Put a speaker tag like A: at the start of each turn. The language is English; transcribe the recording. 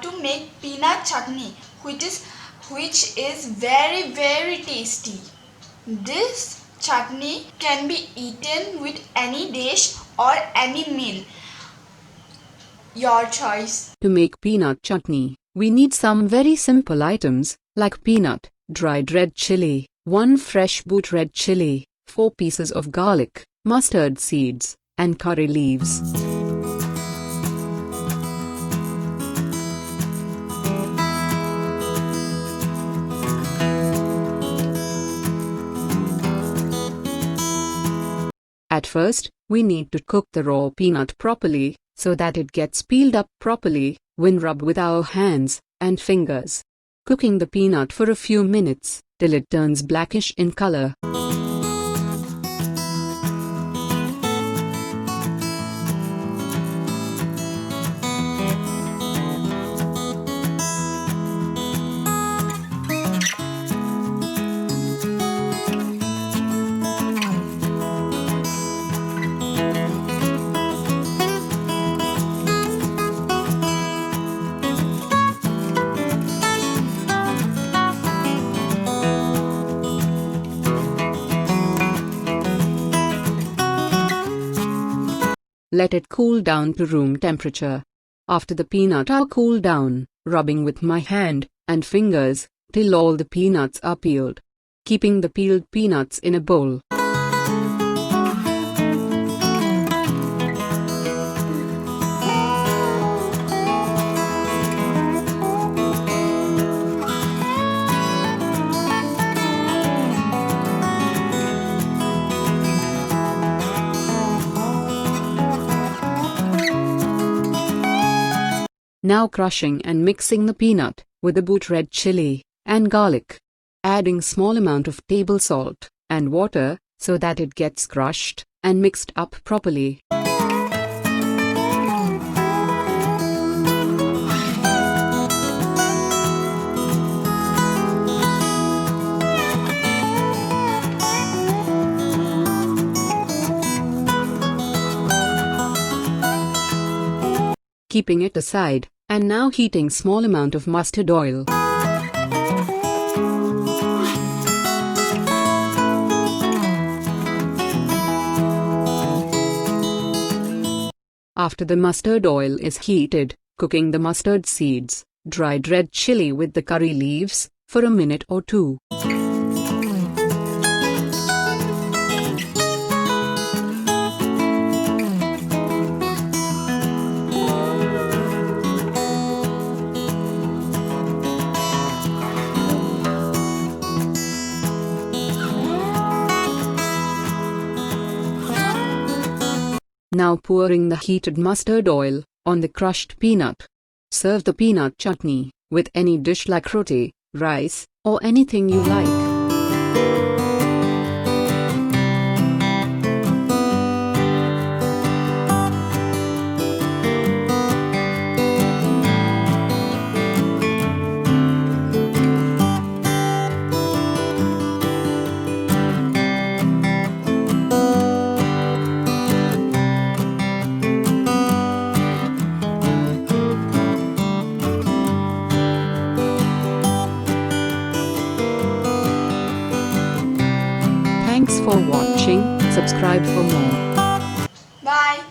A: to make peanut chutney, which is very tasty. This chutney can be eaten with any dish or any meal. Your choice.
B: To make peanut chutney, we need some very simple items like peanut, dried red chili, 1 fresh boot red chili, 4 pieces of garlic, mustard seeds, and curry leaves. At first, we need to cook the raw peanut properly, so that it gets peeled up properly, when rub with our hands and fingers. Cooking the peanut for a few minutes, till it turns blackish in color. Let it cool down to room temperature. After the peanut are cooled down, rubbing with my hand and fingers till all the peanuts are peeled. Keeping the peeled peanuts in a bowl. Now crushing and mixing the peanut with the boot red chili and garlic. Adding small amount of table salt and water so that it gets crushed and mixed up properly. Keeping it aside, and now heating small amount of mustard oil. After the mustard oil is heated, cooking the mustard seeds, dried red chili with the curry leaves, for a minute or 2. Now pouring the heated mustard oil on the crushed peanut. Serve the peanut chutney with any dish like roti, rice, or anything you like. Thanks for watching. Subscribe for more.
A: Bye.